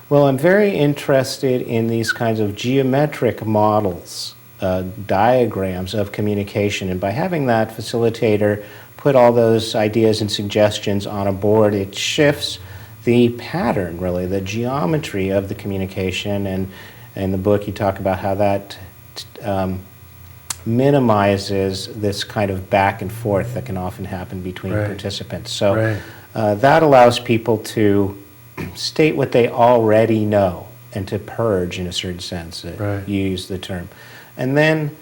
Well, I'm very interested in these kinds of geometric models, diagrams of communication, and by having that facilitator put all those ideas and suggestions on a board, it shifts the pattern, really, the geometry of the communication. And in the book, you talk about how that minimizes this kind of back and forth that can often happen between participants. So that allows people to state what they already know and to purge, in a certain sense, you use the term. And then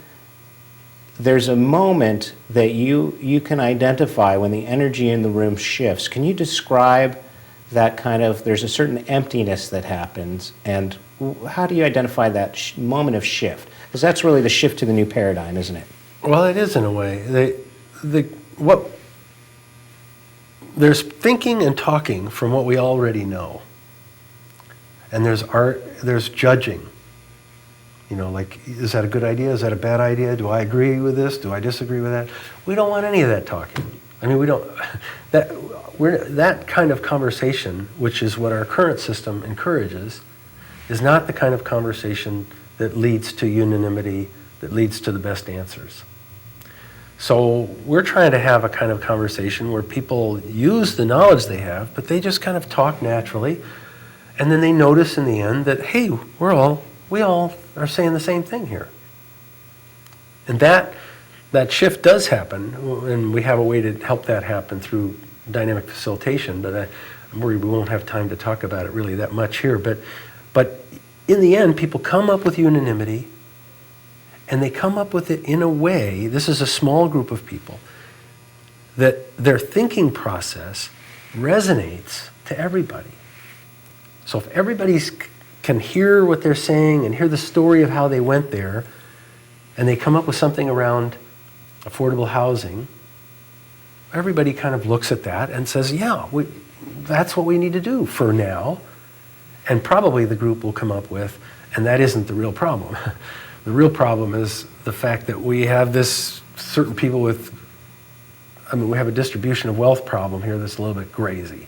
there's a moment that you can identify when the energy in the room shifts. Can you describe that kind of, there's a certain emptiness that happens, and how do you identify that moment of shift? Because that's really the shift to the new paradigm, isn't it? Well, it is in a way. There's thinking and talking from what we already know. And there's judging. You know, like, is that a good idea? Is that a bad idea? Do I agree with this? Do I disagree with that? We don't want any of that talking. I mean, that kind of conversation, which is what our current system encourages, is not the kind of conversation that leads to unanimity, that leads to the best answers. So we're trying to have a kind of conversation where people use the knowledge they have, but they just kind of talk naturally, and then they notice in the end that, hey, we all are saying the same thing here. And that shift does happen, and we have a way to help that happen through dynamic facilitation, but I'm worried we won't have time to talk about it really that much here. But in the end, people come up with unanimity, and they come up with it in a way, this is a small group of people, that their thinking process resonates to everybody. So if everybody can hear what they're saying and hear the story of how they went there, and they come up with something around affordable housing, everybody kind of looks at that and says, yeah, that's what we need to do for now. And probably the group will come up with, and that isn't the real problem. The real problem is the fact that we have this certain people with, we have a distribution of wealth problem here that's a little bit crazy.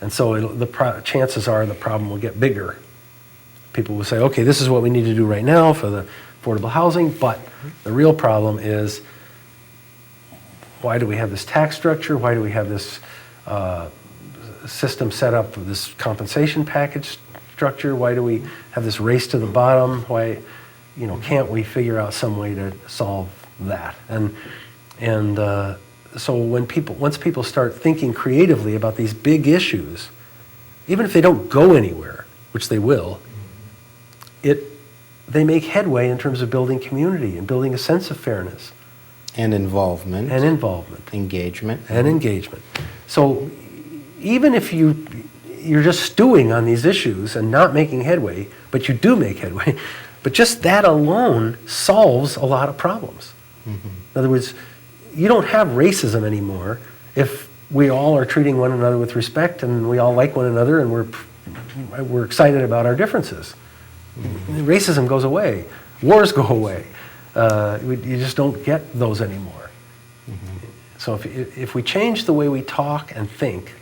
And so chances are the problem will get bigger. People will say, okay, this is what we need to do right now for the affordable housing, but the real problem is, why do we have this tax structure? Why do we have this system set up with this compensation package structure? Why do we have this race to the bottom? Why, can't we figure out some way to solve that? And so once people start thinking creatively about these big issues, even if they don't go anywhere, which they will, they make headway in terms of building community and building a sense of fairness. And involvement. Engagement. And engagement. So even if you're just stewing on these issues and not making headway, but you do make headway, but just that alone solves a lot of problems. Mm-hmm. In other words, you don't have racism anymore if we all are treating one another with respect and we all like one another and we're excited about our differences. Mm-hmm. Racism goes away. Wars go away. You just don't get those anymore. Mm-hmm. So if we change the way we talk and think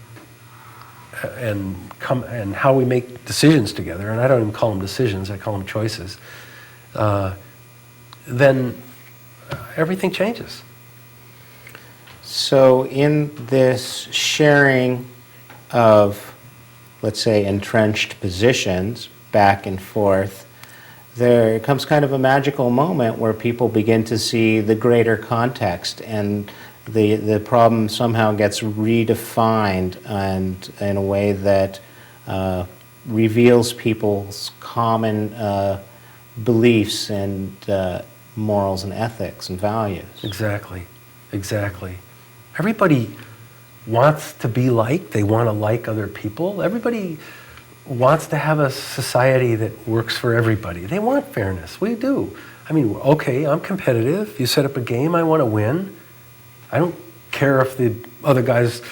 and how we make decisions together, and I don't even call them decisions, I call them choices, then everything changes. So in this sharing of, let's say, entrenched positions back and forth, there comes kind of a magical moment where people begin to see the greater context, and the problem somehow gets redefined and in a way that reveals people's common beliefs and morals and ethics and values. Exactly. Everybody wants to be liked. They want to like other people. Everybody wants to have a society that works for everybody. They want fairness. We do. Okay, I'm competitive. You set up a game, I want to win. I don't care if the other guys,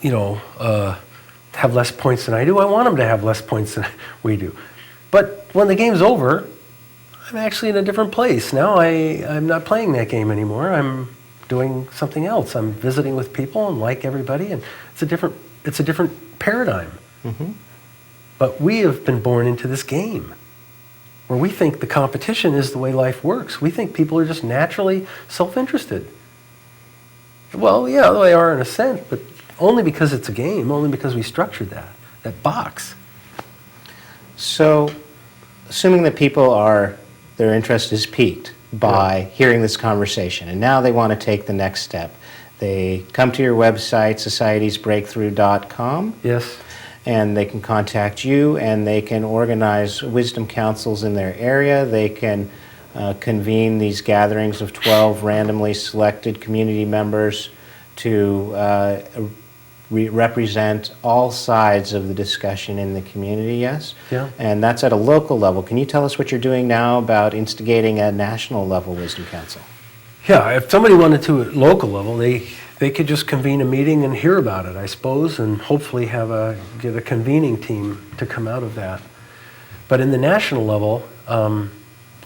have less points than I do. I want them to have less points than we do. But when the game's over, I'm actually in a different place. Now I'm not playing that game anymore. I'm doing something else. I'm visiting with people and like everybody, and it's a different paradigm. Mm-hmm. But we have been born into this game where we think the competition is the way life works. We think people are just naturally self-interested. Well, yeah, they are in a sense, but only because it's a game, only because we structured that box. So, assuming that their interest is piqued by hearing this conversation, and now they want to take the next step. They come to your website, societiesbreakthrough.com. Yes. And they can contact you, and they can organize wisdom councils in their area. They can convene these gatherings of 12 randomly selected community members to represent all sides of the discussion in the community, yes? Yeah. And that's at a local level. Can you tell us what you're doing now about instigating a national level wisdom council? Yeah, if somebody wanted to at local level, they could just convene a meeting and hear about it, I suppose, and hopefully get a convening team to come out of that. But in the national level,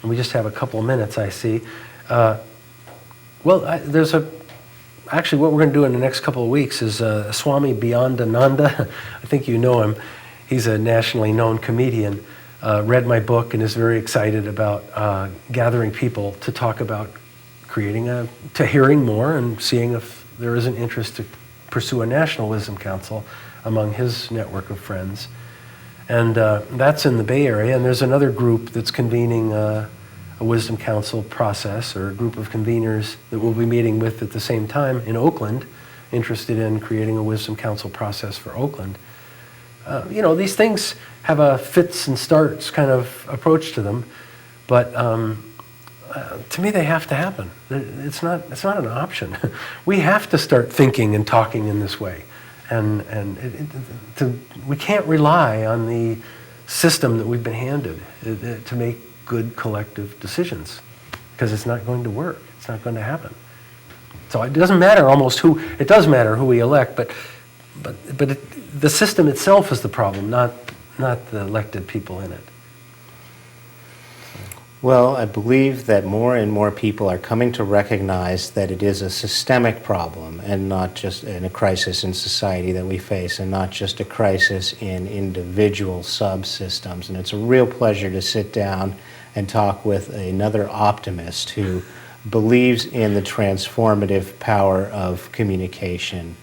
we just have a couple of minutes, I see. Actually, what we're going to do in the next couple of weeks is Swami Beyondananda. I think you know him. He's a nationally known comedian. Read my book and is very excited about gathering people to talk about to hearing more and seeing if there is an interest to pursue a national wisdom council among his network of friends. And that's in the Bay Area. And there's another group that's convening a wisdom council process, or a group of conveners that we'll be meeting with at the same time in Oakland, interested in creating a wisdom council process for Oakland. These things have a fits and starts kind of approach to them, but to me they have to happen. It's not an option. We have to start thinking and talking in this way, and we can't rely on the system that we've been handed to make good collective decisions, because it's not going to work. It's not going to happen. So it doesn't matter it does matter who we elect, but the system itself is the problem, not the elected people in it. Well, I believe that more and more people are coming to recognize that it is a systemic problem, and not just in a crisis in society that we face, and not just a crisis in individual subsystems. And it's a real pleasure to sit down and talk with another optimist who believes in the transformative power of communication,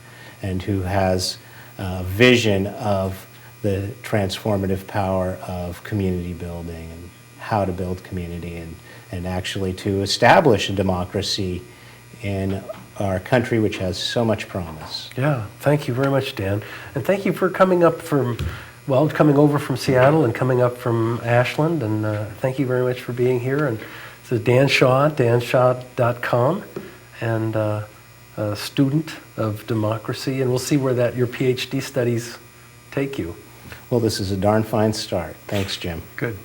and who has a vision of the transformative power of community building, and how to build community, and actually to establish a democracy in our country, which has so much promise. Yeah, thank you very much, Dan. And thank you for coming over from Seattle and coming up from Ashland. And thank you very much for being here. And this is Dan Shaw, danshaw.com, and a student of democracy. And we'll see where your PhD studies take you. Well, this is a darn fine start. Thanks, Jim. Good.